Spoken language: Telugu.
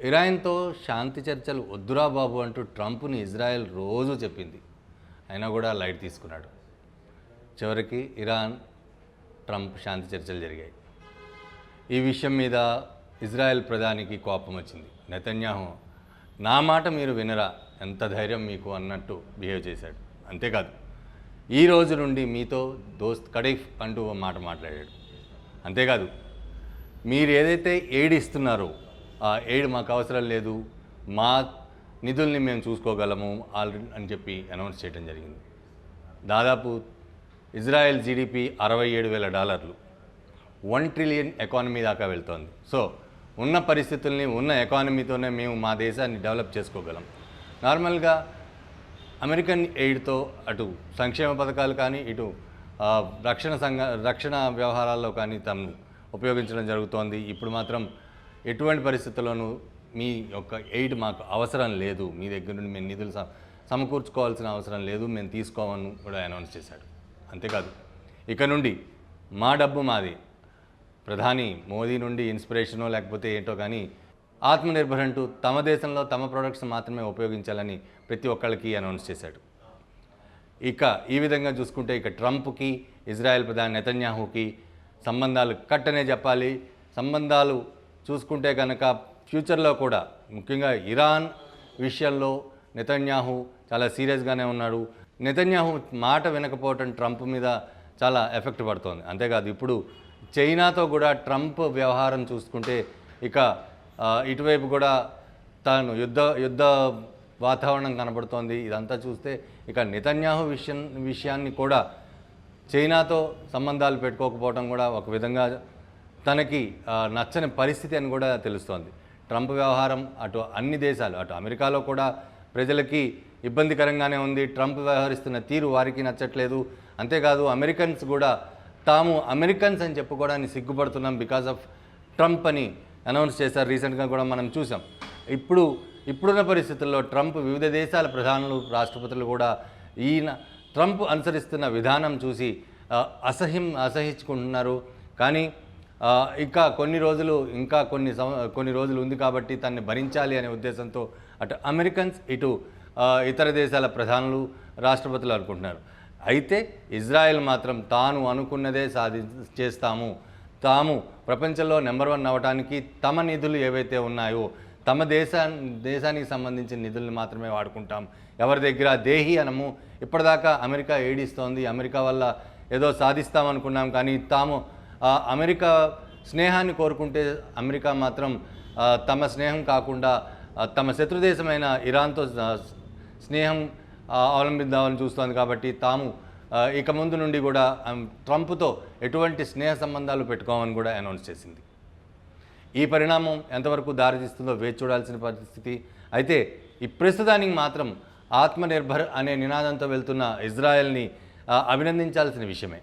ఇరాన్తో శాంతి చర్చలు వద్దురా బాబు అంటూ ట్రంప్ని ఇజ్రాయెల్ రోజు చెప్పింది. అయినా కూడా లైట్ తీసుకున్నాడు. చివరికి ఇరాన్ ట్రంప్ శాంతి చర్చలు జరిగాయి. ఈ విషయం మీద ఇజ్రాయెల్ ప్రధానికి కోపం వచ్చింది. నెతన్యాహు నా మాట మీరు వినరా, ఎంత ధైర్యం మీకు అన్నట్టు బిహేవ్ చేశాడు. అంతేకాదు ఈ రోజు నుండి మీతో దోస్త్ కడీఫ్ అంటూ ఒక మాట మాట్లాడాడు. అంతేకాదు మీరు ఏదైతే ఎయిడ్ ఇస్తున్నారో ఆ ఎయిడ్ మాకు అవసరం లేదు, మా నిధుల్ని మేము చూసుకోగలము అని చెప్పి అనౌన్స్ చేయడం జరిగింది. దాదాపు ఇజ్రాయెల్ జీడిపి $67,000, $1 ట్రిలియన్ ఎకానమీ దాకా వెళ్తోంది. సో ఉన్న పరిస్థితుల్ని ఉన్న ఎకానమీతోనే మేము మా దేశాన్ని డెవలప్ చేసుకోగలం. నార్మల్గా అమెరికన్ ఎయిడ్తో అటు సంక్షేమ పథకాలు కానీ ఇటు రక్షణ వ్యవహారాల్లో కానీ తమను ఉపయోగించడం జరుగుతోంది. ఇప్పుడు మాత్రం ఎటువంటి పరిస్థితుల్లోనూ మీ యొక్క ఎయిడ్ మాకు అవసరం లేదు, మీ దగ్గర నుండి మేము నిధులు సమకూర్చుకోవాల్సిన అవసరం లేదు, మేము తీసుకోమని కూడా అనౌన్స్ చేశాడు. అంతేకాదు ఇక నుండి మా డబ్బు మాది, ప్రధాని మోదీ నుండి ఇన్స్పిరేషనో లేకపోతే ఏంటో కానీ ఆత్మనిర్భర్ అంటూ తమ దేశంలో తమ ప్రొడక్ట్స్ మాత్రమే ఉపయోగించాలని ప్రతి ఒక్కళ్ళకి అనౌన్స్ చేశాడు. ఇక ఈ విధంగా చూసుకుంటే ఇక ట్రంప్కి ఇజ్రాయెల్ ప్రధాని నెతన్యాహుకి సంబంధాలు కట్టనే చెప్పాలి. సంబంధాలు చూసుకుంటే కనుక ఫ్యూచర్లో కూడా ముఖ్యంగా ఇరాన్ విషయంలో నెతన్యాహు చాలా సీరియస్గానే ఉన్నాడు. నెతన్యాహు మాట వినకపోవటం ట్రంప్ మీద చాలా ఎఫెక్ట్ పడుతోంది. అంతేకాదు ఇప్పుడు చైనాతో కూడా ట్రంప్ వ్యవహారం చూసుకుంటే ఇక ఇటువైపు కూడా తాను యుద్ధ వాతావరణం కనబడుతోంది. ఇదంతా చూస్తే ఇక నెతన్యాహు విషయాన్ని కూడా చైనాతో సంబంధాలు పెట్టుకోకపోవడం కూడా ఒక విధంగా తనకి నచ్చని పరిస్థితి అని కూడా తెలుస్తోంది. ట్రంప్ వ్యవహారం అటు అన్ని దేశాలు, అటు అమెరికాలో కూడా ప్రజలకి ఇబ్బందికరంగానే ఉంది. ట్రంప్ వ్యవహరిస్తున్న తీరు వారికి నచ్చట్లేదు. అంతేకాదు అమెరికన్స్ కూడా తాము అమెరికన్స్ అని చెప్పుకోవడానికి సిగ్గుపడుతున్నాం బికాజ్ ఆఫ్ ట్రంప్ అని అనౌన్స్ చేశారు. రీసెంట్గా కూడా మనం చూసాం. ఇప్పుడున్న పరిస్థితుల్లో ట్రంప్ వివిధ దేశాల ప్రధానులు, రాష్ట్రపతులు కూడా ఈయన ట్రంప్ అనుసరిస్తున్న విధానం చూసి అసహించుకుంటున్నారు. కానీ ఇంకా కొన్ని రోజులు ఉంది కాబట్టి తనని భరించాలి అనే ఉద్దేశంతో అటు అమెరికన్స్ ఇటు ఇతర దేశాల ప్రధానులు, రాష్ట్రపతులు అనుకుంటున్నారు. అయితే ఇజ్రాయెల్ మాత్రం తాను అనుకున్నదే చేస్తాము, తాము ప్రపంచంలో నెంబర్ 1 అవ్వడానికి తమ నిధులు ఏవైతే ఉన్నాయో తమ దేశానికి సంబంధించిన నిధులను మాత్రమే వాడుకుంటాం, ఎవరి దగ్గర దేహి అనము. ఇప్పటిదాకా అమెరికా ఏడిస్తోంది, అమెరికా వల్ల ఏదో సాధిస్తామనుకున్నాం, కానీ తాము అమెరికా స్నేహాన్ని కోరుకుంటే అమెరికా మాత్రం తమ స్నేహం కాకుండా తమ శత్రుదేశమైన ఇరాన్తో స్నేహం అవలంబిద్దామని చూస్తోంది. కాబట్టి తాము ఇక ముందు నుండి కూడా ట్రంప్తో ఎటువంటి స్నేహ సంబంధాలు పెట్టుకోమని కూడా అనౌన్స్ చేసింది. ఈ పరిణామం ఎంతవరకు దారితీస్తుందో వేచి చూడాల్సిన పరిస్థితి. అయితే ఈ ప్రస్తుతానికి మాత్రం ఆత్మనిర్భర్ అనే నినాదంతో వెళ్తున్న ఇజ్రాయెల్ని అభినందించాల్సిన విషయమే.